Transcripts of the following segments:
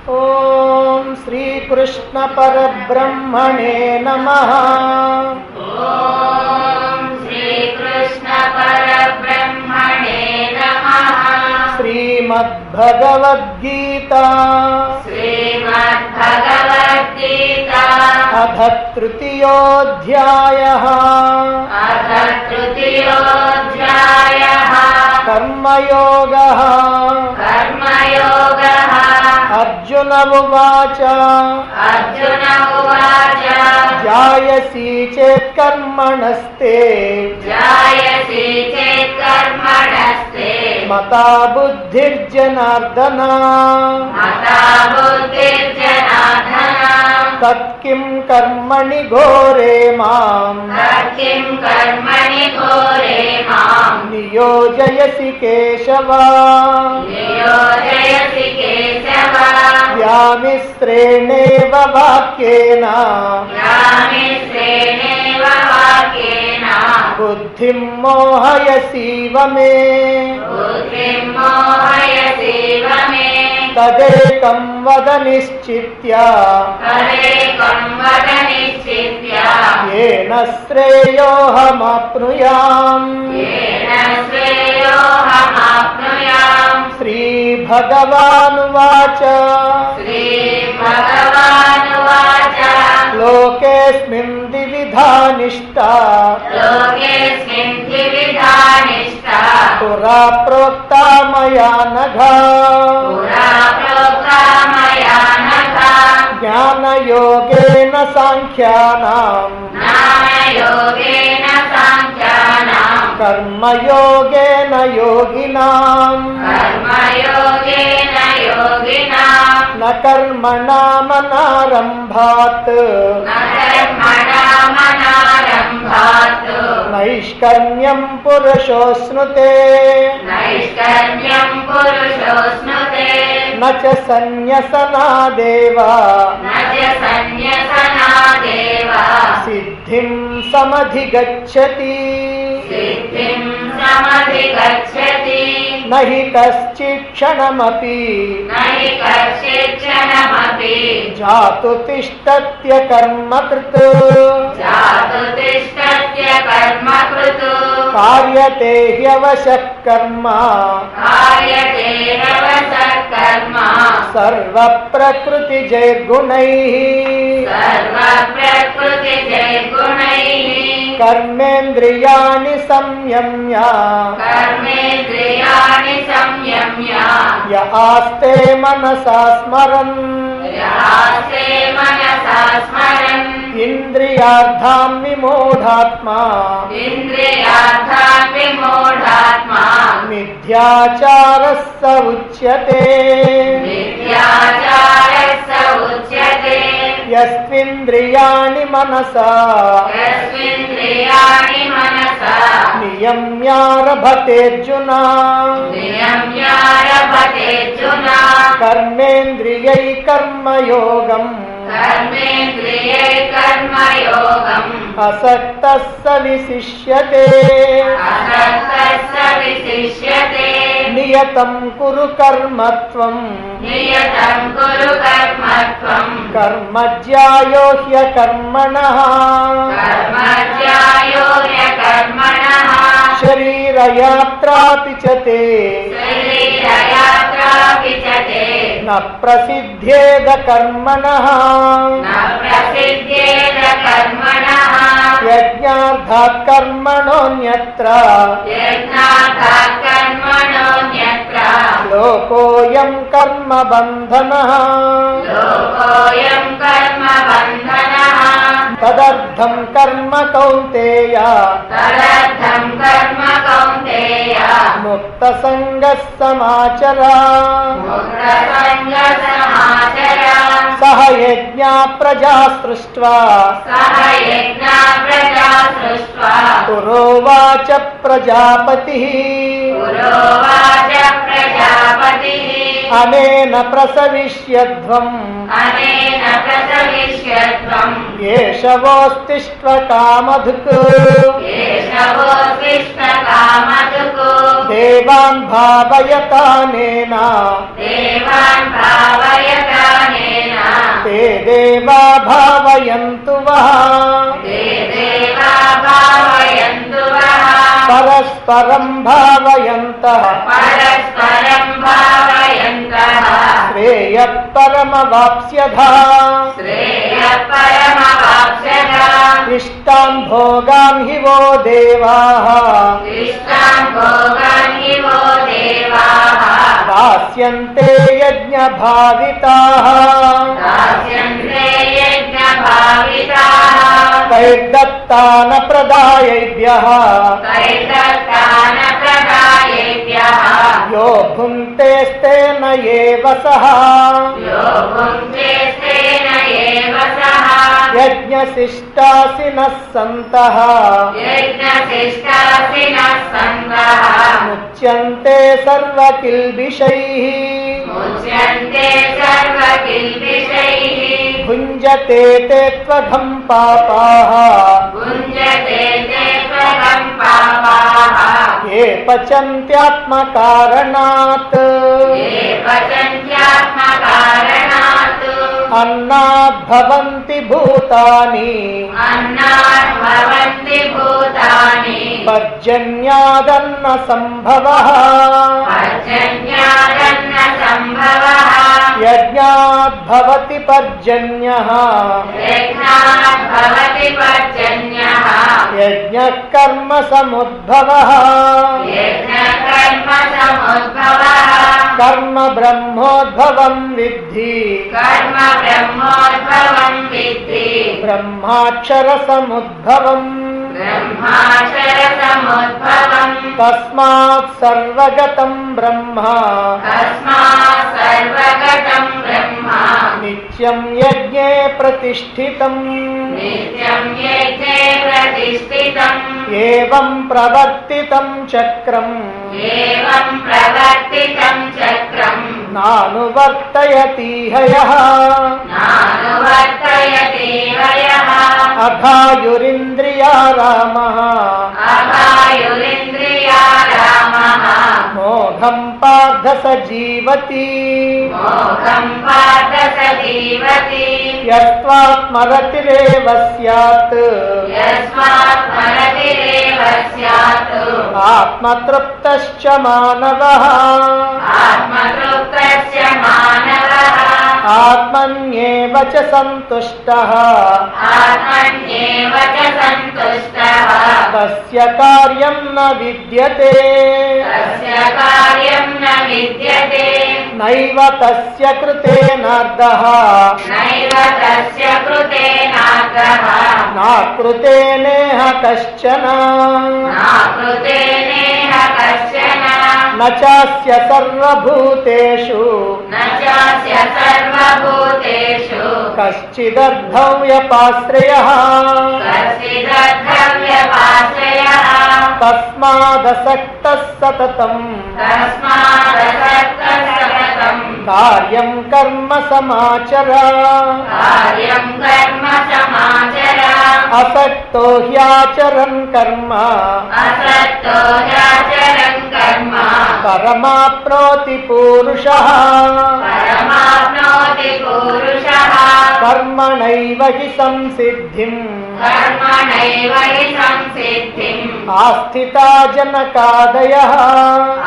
ओम श्री कृष्ण परब्रह्मणे नमः। ओम श्री कृष्ण परब्रह्मणे नमः। श्रीमद्भगवद्गीता श्रीमद्भगवद्गीता अथ तृतीयोऽध्यायः अथ तृतीयोऽध्यायः कर्मयोगः। कर्मयोगः। अर्जुन उवाच अर्जुन उवाच जायसी चेत् कर्मणस्ते जायसि चेत् कर्मणस्ते मता बुद्धिर्जनार्दन मता बुद्धिर्जनार्दन तत्किं कर्मणि घोरे माम् तत्किं कर्मणि घोरे माम् नियोजयसि केशव नियोजयसि केशव व्यामिश्रेणेव वाक्येन व्यामिश्रेणेव वाक्येन बुद्धिं मोहयसीव मे बुद्धिं मोहयसीव मे तदेकं वद निश्चित्य तदेकं वद निश्चित्य येन श्रेयोऽहमाप्नुयाम्। येन श्रेयोऽहमाप्नुयाम्। श्रीभगवानुवाच श्रीभगवानुवाच लोकेऽस्मिन् द्विविधा निष्ठा लोकेऽस्मिन् द्विविधा निष्ठा पुरा प्रोक्ता मया नघ पुरा प्रोक्ता मया नघ ज्ञानयोगेन साङ्ख्यानाम् ज्ञानयोगेन साङ्ख्यानाम् कर्मयोगेन योगिनाम् कर्मयोगेन योगिनाम् न कर्मणामनारम्भात् न कर्मणामनारम्भात् नैष्कर्म्यं पुरुषोऽश्नुते नैष्कर्म्यं पुरुषोऽश्नुते न च सन्न्यसनादेव न च सन्न्यसनादेव सिद्धिं समधिगच्छति सिद्धिं समधिगच्छति न हि कश्चित् क्षणमपि न हि कश्चिच्क्षणमपि जातु तिष्ठत्य कर्मकृत् जातु तिष्ठत्य कर्मकृत् कार्यते ह्यवशः कर्म कार्यते ह्यवशः कर्म सर्वप्रकृतिजैर्गुणैः सर्वप्रकृतिजैर्गुणैः कर्मेन्द्रियाणि संयम्य कर्मेन्द्रियाणि संयम्य य आस्ते मनसा स्मरन् यास्ते मनसा स्मरन् इन्द्रियार्थान् विमूढात्मा इन्द्रियार्थान् विमूढात्मा मिथ्याचारः स उच्यते मिथ्याचारः स उच्यते यस्त्विन्द्रियाणि मनसा यस्मिन्द्रियाणि मनसा नियम्यारभतेऽर्जुन नियम्यारभतेऽर्जुन कर्मेन्द्रियै कर्मयोगम् कर्मेन्द्रियै कर्मयोगम् असक्तः स विशिष्यते असक्तः स विशिष्यते नियतं कुरु कर्म त्वम् नियतं कुरु कर्म त्वम् कर्मज्यायो ह्यकर्मणः कर्मज्यायो ह्यकर्मणः शरीरयात्रापि च ते शरीरयात्रापि च ते न प्रसिद्ध्येद कर्मणः न प्रसिद्ध्येद कर्मणः यज्ञार्थात् कर्मणोऽन्यत्र यज्ञार्थात् कर्मणोऽन्यत्र लोकोऽयं कर्मबन्धनः लोकोऽयं कर्मबन्धनः तदर्थं कर्म कौन्तेय तदर्थं कर्म कौन्तेय मुक्तसङ्गः समाचर मुक्तसङ्गसमाचर सह यज्ञा प्रजा सृष्ट्वा सह यज्ञा प्रजा सृष्ट्वा पुरोवाच प्रजापतिः पुरोवाच प्रजापतिः अनेन प्रसविष्यध्वम् अनेन प्रसविष्यत्वम् येषवोऽस्तिष्ठ कामधुक् केशवोऽस्तिष्ठकामधुक् देवान् भावयतानेन देवान् भावयतानेन ते देवा भावयन्तु वः ते देवा भावयन्तु वः परस्परं भावयन्तः परस्परं भावयन्तः श्रेयः परमवाप्स्यथः श्रेयः परमवाप्स्यथः इष्टान् भोगान् हि वो देवाः इष्टान् भोगान् हि वो देवाः दास्यन्ते यज्ञभाविताः दास्यन्ते यज्ञभाविताः तैर्दत्तानप्रदायैभ्यः तैर्दत्तानप्रदायेभ्यः यो भुङ्क्तेस्तेन एव सः यो भुङ्क्ते तेन एव सः यज्ञशिष्टासिनः सन्तः यज्ञशिष्टासिनः सन्तः मुच्यन्ते सर्वकिल्बिषैः मुच्यन्ते सर्वकिल्बिषैः भुञ्जते ते त्वघं पापाः भुञ्जते ते त्वघं पापाः ये पचन्त्यात्मकारणात् ये पचन्त्यात्मकारणात् अन्नाद्भवन्ति भूतानि अन्नात् भवन्ति भूतानि पर्जन्यादन्नसम्भवः पर्जन्यादन्नसम्भवः यज्ञाद्भवति पर्जन्यः यज्ञात् भवति पर्जन्यः यज्ञः कर्म समुद्भवः यज्ञकर्मसमुद्भवः कर्म ब्रह्मोद्भवं विद्धि कर्म ब्रह्मोद्भवं विद्धि ब्रह्माक्षरसमुद्भवम् ब्रह्माक्षरसमुद्भवम् तस्मात् सर्वगतं ब्रह्म तस्मात् सर्वगतं ब्रह्म नित्यं यज्ञे प्रतिष्ठितम् नित्यं यज्ञे प्रतिष्ठितम् एवं प्रवर्तितं चक्रम् एवं प्रवर्तितं चक्रम् नानुवर्तयति हयः नानुवर्तयति हयः अघायुरिन्द्रियारामः अघायुरिन्द्रिया रामः मोघं पार्थ स जीवति मोघं पार्थ स जीवति यस्त्वात्मरतिरेव स्यात् यस्मात् स्मरतिरेव स्यात् आत्मतृप्तश्च मानवः आत्मतृप्तस्य मानवः आत्मन्येव च सन्तुष्टः आत्मन्येव च सन्तुष्टः तस्य कार्यं न विद्यते तस्य कार्यं न विद्यते नैव तस्य कृतेनार्धः नैव तस्य कृतेनाग्रः नाकृतेनेह कश्चन नाकृतेनेह कश्चन न चास्य सर्वभूतेषु न चास्य सर्वभूतेषु कश्चिदर्धव्यपाश्रयः कश्चिदर्थव्यपाश्रयः तस्मादसक्तः सततम् तस्मादसक्तः सततम् कार्यं कर्म समाचर कार्यं कर्म समाचर असक्तो ह्याचरन् कर्म असक्तो ह्याचरन् कर्म परमाप्नोति पूरुषः परमाप्नोति पुरुषः कर्मणैव हि संसिद्धिम् कर्मणैव हि संसिद्धिम् आस्थिता जनकादयः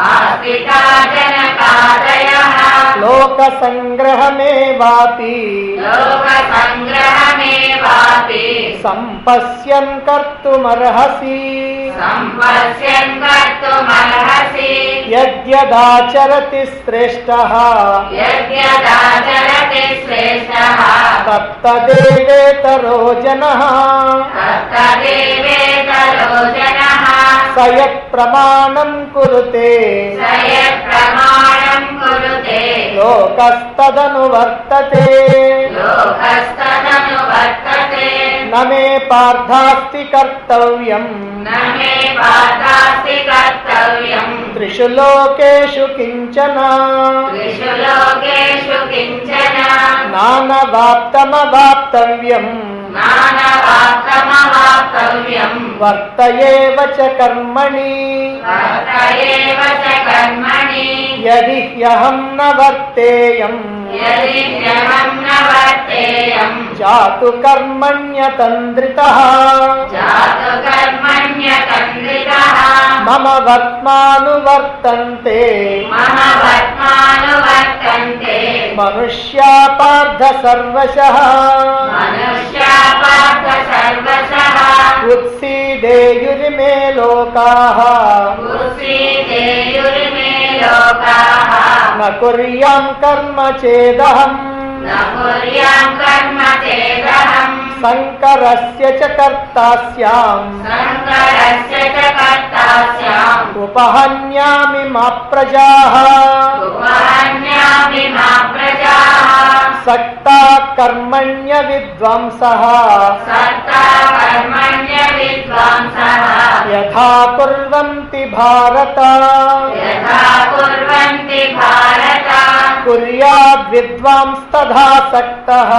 आस्थिता जनकादयः लोकसङ्ग्रहमेवापि लोकसङ्ग्रहमेवापि सम्पश्यन् कर्तुमर्हसि सम्पश्यन् कर्तुमर्हसि यद्यदाचरति श्रेष्ठः यद्यदाचरति श्रेष्ठः तत्तदेवेतरो जनः तत्तदेवेतरो जनः स यत्प्रमाणं कुरुते स यत्प्रमाणं कुरुते लोकस्तदनुवर्तते लोकस्तदनुवर्तते न मे पार्थास्ति कर्तव्यम् न मे पार्थास्ति कर्तव्यम् त्रिषु लोकेषु किञ्चन त्रिषु लोकेषु किञ्चन नानवाप्तमवाप्तव्यम् ज्ञानवाप्तमवाप्तव्यम् वर्त एव च कर्मणि वर्त एव च कर्मणि यदि ह्यहं न वर्तेयम् यदि ह्यहं न वर्तेयम् जातु कर्मण्यतन्द्रितः जातु कर्मण्यतन्द्रितः मम वर्त्मानुवर्तन्ते मम वर्त्मानुवर्तन्ते मनुष्या पार्थ सर्वशः मनुष्या पार्थ सर्वशः उत्सीदेयुरिमे लोकाः उत्सीदेयुर्मे लोकाः न कुर्यां कर्म चेदहम् न कुर्यां कर्म चेदहम् शङ्करस्य च कर्ता स्याम् शङ्करस्य च कर्ता स्याम् उपहन्यामि मा प्रजाः उपहन्यामि मा प्रजाः सक्ता कर्मण्य विद्वांसः सक्ता कर्मण्य विद्वांसः यथा कुर्वन्ति भारत यथा कुर्वन्ति भारत कुर्याद् विद्वांस्तथा सक्तः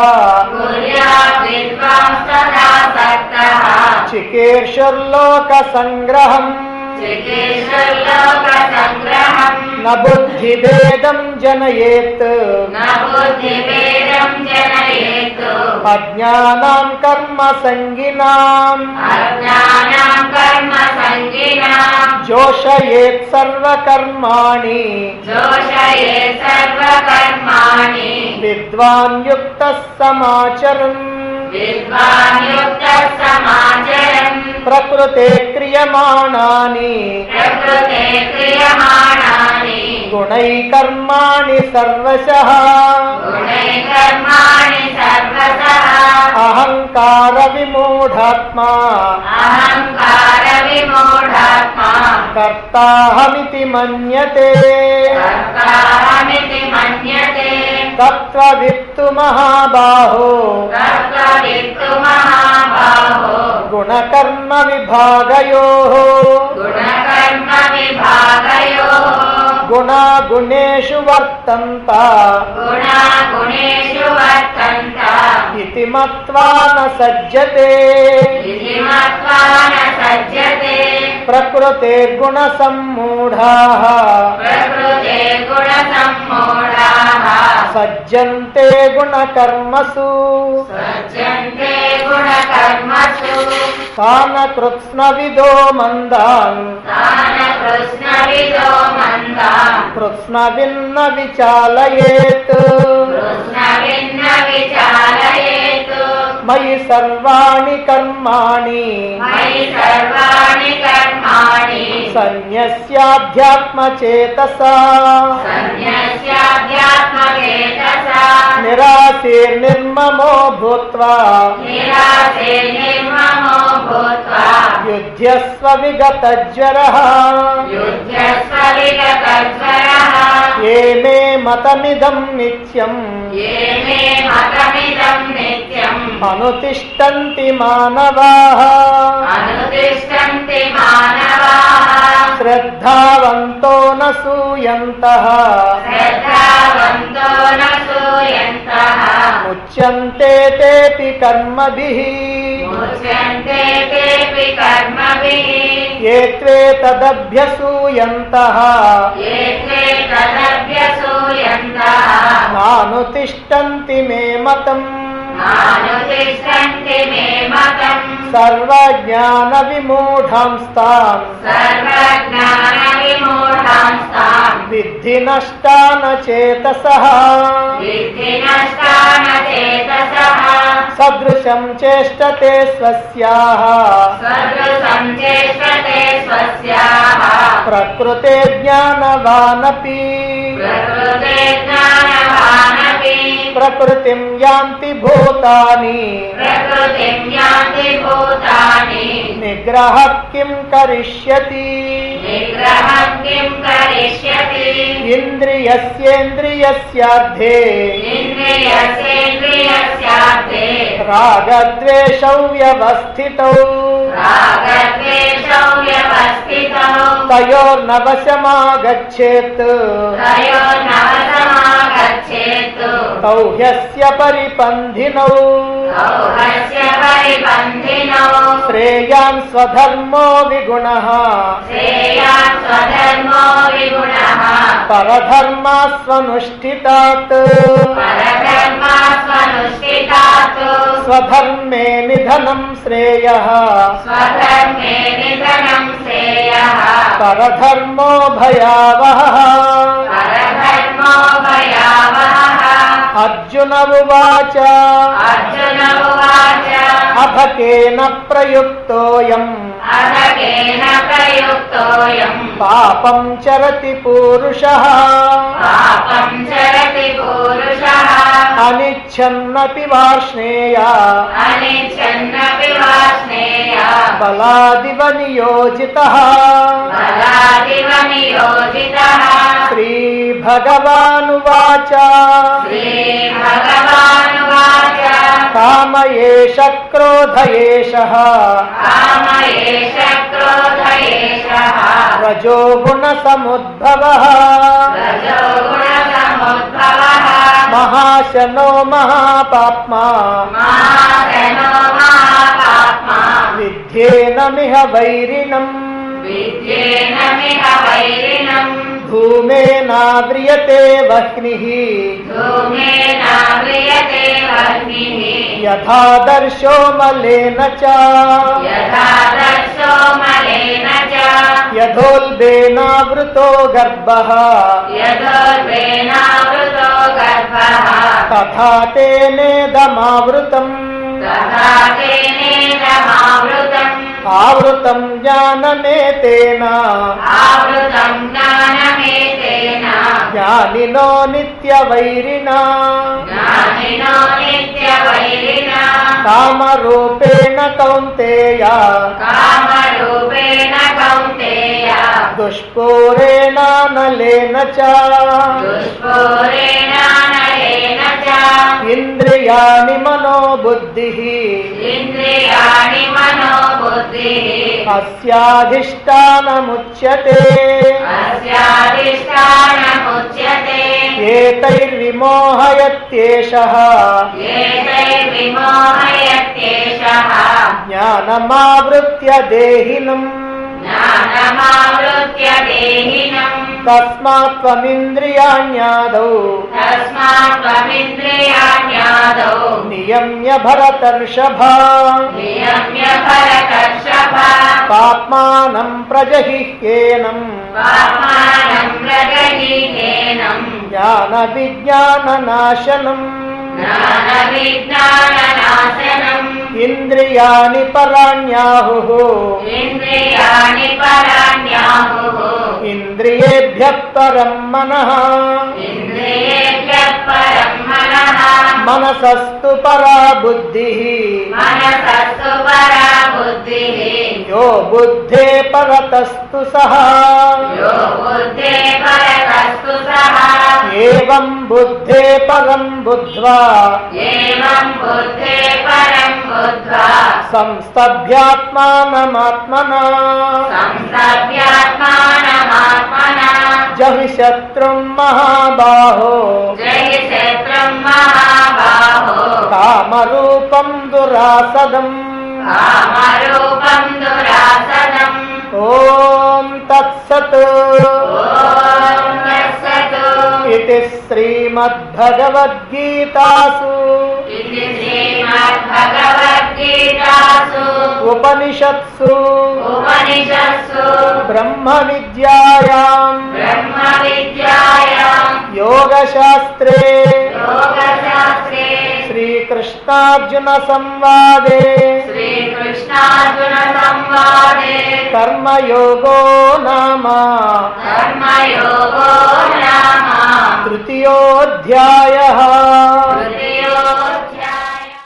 कुर्यात् विद्वांसदा सक्तः चिकीर्षुर्लोकसङ्ग्रहम् चिकीर्षुर्लोकसङ्ग्रहम् न बुद्धिभेदं जनयेत् न बुद्धिभेदं जनयेत् अज्ञानां कर्मसङ्गिनाम् अज्ञानां कर्मसङ्गिनां जोषयेत् सर्वकर्माणि जोषयेत् सर्वकर्माणि विद्वान् युक्तः समाचरन् विद्वान् युक्तः समाचरन् प्रकृते क्रियमाणानि प्रकृते क्रियमाणानि गुणैकर्माणि सर्वशः गुणैकर्माणि सर्वशः अहङ्कारविमूढात्मा अहङ्कारविमूढात्मा कर्ताहमिति मन्यते कर्ताहमिति मन्यते तत्त्ववित्तु महाबाहो तत्त्ववित्तु महाबाहो गुणकर्मविभागयोः गुणकर्मविभागयोः गुणागुणेषु वर्तन्त गुणागुणेषु वर्तन्त इति मत्वा न सज्जते इति मत्वा न सज्जते प्रकृतेर्गुणसम्मूढाः प्रकृते गुणसम्मूढाः सज्जन्ते गुणकर्मसु सज्जन्ते गुणकर्मसु तान् कृत्स्नविदो मन्दान् तान् कृष्णविदो मन्दान् कृत्स्नविन्न विचालयेत् कृष्णविन्न विचालयेत् मयि सर्वाणि कर्माणि मयि सर्वाणि कर्माणि सन्न्यस्याध्यात्मचेतसा सन्न्यस्याध्यात्मचेतसा निराशीर्निर्ममो भूत्वा निरासे निर्ममो भूत्वा युध्यस्व विगतज्वरः युध्यस्व विगतज्वरः ये मे मतमिदं नित्यम् ये मे मतमिदं नित्यम् अनुतिष्ठन्ति मानवाः अनुतिष्ठन्ति मानवाः श्रद्धावन्तो न सूयन्तः श्रद्धावन्तो न सूयन्तः मुच्यन्ते तेऽपि कर्मभिः मुच्यन्ते तेऽपि कर्मभिः ये त्वेतदभ्यसूयन्तः ये त्वे तदभ्यसूयन्तः नानुतिष्ठन्ति मे मतम् नानुतिष्ठन्ति मे मतम् सर्वज्ञानविमूढांस्तान् सर्वज्ञानविमूढांस्तान् विद्धि नष्टान चेतसः विद्धि नष्टान चेतसः सदृशं चेष्टते स्वस्याः सदृशं चेष्टते स्वस्याः प्रकृते ज्ञानवानपि प्रकृते ज्ञानवानपि प्रकृतिं यान्ति भूतानि प्रकृतिं यान्ति भूतानि निग्रहः किं करिष्यति निग्रहं किं करिष्यति इन्द्रियस्येन्द्रियस्यार्धे इन्द्रियस्येन्द्रियस्यार्थे रागद्वेषौ व्यवस्थितौ रागद्वेषौ व्यवस्थितौ तयोर्नवशमागच्छेत् तयोर्नवशमागच्छेत् तौ ह्यस्य परिपन्थिनौ औहस्य परिपन्थिनौ श्रेयान् स्वधर्मो विगुणः श्रेयान् स्वधर्मो विगुणः परधर्मास्वनुष्ठितात् परधर्मास्वनुष्ठितात् स्वधर्मे निधनं श्रेयः स्वधर्मे निधनं श्रेयः परधर्मो भयावहः परधर्मो भयावहः अर्जुन उवाच अर्जुन उवाच अथ केन प्रयुक्तोऽयम् अधकेन प्रयुक्तोऽयं पापं चरति पूरुषः पापं चरति पुरुषः अनिच्छन्नपि वार्ष्णेया अनिच्छन्नपि वार्ष्णेया बलादिव नियोजितः बलादिव नियोजितः श्रीभगवानुवाच श्रीभगवानुवाच काम एष क्रोध एषः काम एष क्रोध एषः रजो गुणसमुद्भवः रजो गुणसमुद्भवः महाशनो महापाप्मा महाशनो महापाप्मा विद्येनमिह वैरिणम् विद्येनमिह वैरिणम् धूमेनाव्रियते वह्निः धूमेनाव्रियते वह्निः यथादर्शो मलेन च यथा दर्शो मलेन च यथोल्बेनावृतो गर्भः यथोल्बेनावृतो गर्भः तथा तेनेदमावृतम् तथा तेनेदमावृतम् आवृतं ज्ञानमेतेन आवृतं ज्ञानमेतेन ज्ञानिनो नित्यवैरिणा ज्ञानिनो नित्यवैरिणा कामरूपेण कौन्तेय कामरूपेण कौन्तेय दुष्पूरेणानलेन च दुष्पूरेणानलेन च इन्द्रियाणि मनो बुद्धिः इन्द्रियाणि मनो बुद्धिः अस्याधिष्ठानमुच्यते अस्याधिष्ठानमुच्यते एतैर्विमोहयत्येषः एतैर्विमोहयत्येषः ज्ञानमावृत्य देहिनम् ज्ञानमावृत्य देहिनम् तस्मात् त्वमिन्द्रियाण्यादौ तस्मात् त्वमिन्द्रियाण्यादौ नियम्य भरतर्षभ नियम्य भरतर्षभ पाप्मानं प्रजहिह्येनम् पाप्मानं प्रजहिह्येनम् ज्ञानविज्ञाननाशनम् ज्ञानविज्ञाननाशनम् इन्द्रियाणि पराण्याहुः इन्द्रियाणि पराण्याहुः इन्द्रियेभ्यः परं मनः इन्द्रियेभ्यः परं मनः मनसस्तु परा बुद्धिः मनसस्तु परा बुद्धिः यो बुद्धे परतस्तु सः यो बुद्धे परतस्तु सः एवं बुद्धे परं बुद्ध्वा एवं बुद्धे परं बुद्ध्वा संस्तभ्यात्मानमात्मना संस्तभ्यात्मानमात्मना जहि शत्रुं महाबाहो जय शत्रुं महाबाहो कामरूपं दुरासदम् कामरूपं दुरासदम् ॐ तत्सत् ॐ तत्सत् इति श्रीमद्भगवद्गीतासु इति श्रीमद्भगवद्गीतासु उपनिषत्सु उपनिषत्सु ब्रह्मविद्यायां ब्रह्मविद्यायां योगशास्त्रे योगशास्त्रे श्रीकृष्णार्जुनसंवादे श्रीकृष्णार्जुनसंवादे कर्मयोगो नाम कर्मयोगो नाम तृतीयोऽध्यायः।